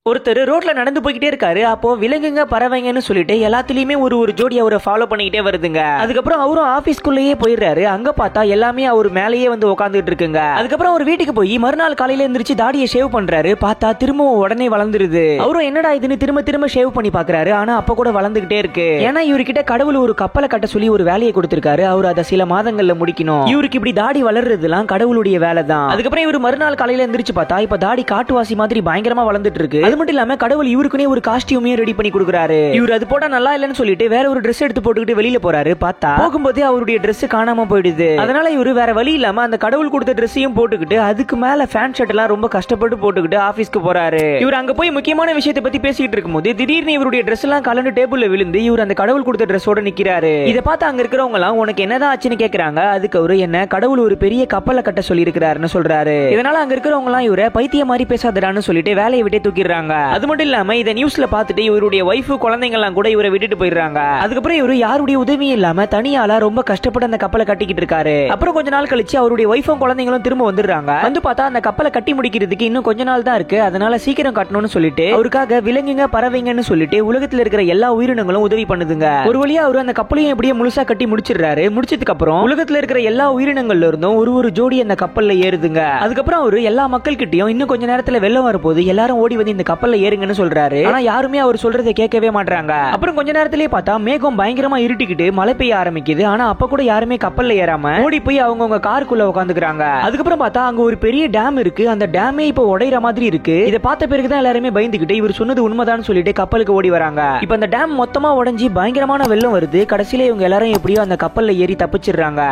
ஒருத்தர் ரோட்ல நடந்து போய்கிட்டே இருக்காரு. அப்போ விலங்குங்க பறவைங்கன்னு சொல்லிட்டு எல்லாத்துலயுமே ஒரு ஒரு ஜோடி அவரை ஃபாலோ பண்ணிக்கிட்டே வருதுங்க. அதுக்கப்புறம் அவரும் ஆபீஸ்க்குள்ளேயே போயிடுறாரு. அங்க பார்த்தா எல்லாமே அவர் மேலேயே வந்து உட்காந்துட்டு இருக்குங்க. அதுக்கப்புறம் ஒரு வீட்டுக்கு போய் மறுநாள் காலையில எந்திரிச்சு தாடியை ஷேவ் பண்றாரு. பார்த்தா திரும்பவும் உடனே வளர்ந்துருது. அவரும் என்னடா இதுன்னு திரும்ப திரும்ப ஷேவ் பண்ணி பாக்குறாரு. ஆனா அப்ப கூட வளர்ந்துகிட்டே இருக்கு. ஏன்னா இவர்கிட்ட கடவுள் ஒரு கப்பலை கட்ட சொல்லி ஒரு வேலையை கொடுத்திருக்காரு. அவர் அதை சில மாதங்கள்ல முடிக்கணும். இவருக்கு இப்படி தாடி வளர்றதுலாம் கடவுளுடைய வேலை தான். அதுக்கப்புறம் இவர் மறுநாள் காலையில எந்திரிச்சு பார்த்தா இப்ப தாடி காட்டுவாசி மாதிரி பயங்கரமா வளர்ந்துட்டு இருக்கு. அது மட்டும் இல்லாம கடவுள் இவருக்குனே ஒரு காஸ்டியூமே ரெடி பண்ணி கொடுக்குறாரு. இவர் அது போட்டா நல்லா இல்லன்னு சொல்லிட்டு வேற ஒரு Dress எடுத்து போட்டுக்கிட்டு வெளியில போறாரு. பார்த்தா போகும்போதே அவருடைய Dress காணாம போயிடுது. அதனால இவரு வேற வழி இல்லாம அந்த கடவுள் கொடுத்த Dressையும் போட்டுக்கிட்டு அதுக்கு மேல ஃபேன் ஷர்ட் எல்லாம் ரொம்ப கஷ்டப்பட்டு போட்டுக்கிட்டு ஆபீஸ்க்கு போறாரு. இவர் அங்க போய் முக்கியமான விஷயத்தை பத்தி பேசிட்டு இருக்கும்போது திடீர்னு இவருடைய Dress எல்லாம் கலந்து டேபிள்ல விழுந்து இவர் அந்த கடவுள் கொடுத்த Dressோட நிக்கிறாரு. இதை பார்த்து அங்க இருக்கிறவங்க எல்லாம் உனக்கு என்னதான் ஆச்சுன்னு கேக்குறாங்க. அதுக்கு அவரு என்ன கடவுள் ஒரு பெரிய கப்பலை கட்ட சொல்லி இருக்கிறாருன்னு சொல்றாரு. இதனால அங்க இருக்கிறவங்க எல்லாம் இவரை பைத்திய மாதிரி பேசாதடான்னு சொல்லிட்டு வேலையை விட்டு தூக்கிடுறாங்க. அது மட்டும் இல்லாம இத நியூஸ்ல பார்த்துட்டு இவருடைய வைஃப் குழந்தைங்க எல்லாம் கூட இவரை விட்டுட்டு போயிடுறாங்க. அதுக்கப்புறம் இவரு யாருடைய உதவியும் இல்லாம தனியால ரொம்ப கஷ்டப்பட்டு அந்த கப்பலை கட்டிக்கிட்டு இருக்காரு. அப்புறம் கொஞ்ச நாள் கழிச்சு அவருடைய வைஃபும் குழந்தைங்களும் திரும்ப வந்துடுறாங்க. வந்து பார்த்தா அந்த கப்பலை கட்டி முடிக்கிறதுக்கு இன்னும் கொஞ்ச நாள் தான் இருக்கு. அதனால சீக்கிரம் கட்டணும்னு சொல்லிட்டு அவருக்காக விலங்குங்க பறவைங்கன்னு சொல்லிட்டு உலகத்துல இருக்கிற எல்லா உயிரினங்களும் உதவி பண்ணுதுங்க. ஒரு வழியா அவரு அந்த கப்பலையும் எப்படியே முழுசா கட்டி முடிச்சிடுறாரு. முடிச்சதுக்கு அப்புறம் உலகத்துல இருக்கிற எல்லா உயிரினங்கள்ல இருந்தும் ஒரு ஒரு ஜோடி அந்த கப்பல்ல ஏறுதுங்க. அதுக்கப்புறம் அவரு எல்லா மக்கள் கிட்டயும் இன்னும் கொஞ்ச நேரத்துல வெள்ளம் வரப்போது எல்லாரும் ஓடி வந்து இந்த கப்பல்ல ஏறுங்கன்னு சொல்றாரு. ஆனா யாருமே அவர் சொல்றதை கேட்கவே மாட்டாங்க. அப்புறம் கொஞ்ச நேரத்திலேயே பார்த்தா மேகம் பயங்கரமா இருட்டிக்கிட்டு மழை பெய்ய ஆரம்பிக்குது. ஆனா அப்ப கூட யாருமே கப்பல்ல ஏறாம ஓடி போய் அவங்கவங்க காருக்குள்ள உட்காந்துக்கிறாங்க. அதுக்கப்புறம் பார்த்தா அங்க ஒரு பெரிய டேம் இருக்கு. அந்த டேமே இப்ப உடையிற மாதிரி இருக்கு. இதை பார்த்த பிறகுதான் எல்லாருமே பயந்துகிட்டு இவர் சொன்னது உண்மைதான் சொல்லிட்டு கப்பலுக்கு ஓடி வராங்க. இப்ப அந்த டேம் மொத்தமா உடைஞ்சி பயங்கரமான வெள்ளம் வருது. கடைசியில இவங்க எல்லாரும் எப்படியோ அந்த கப்பல்ல ஏறி தப்பிச்சிடுறாங்க.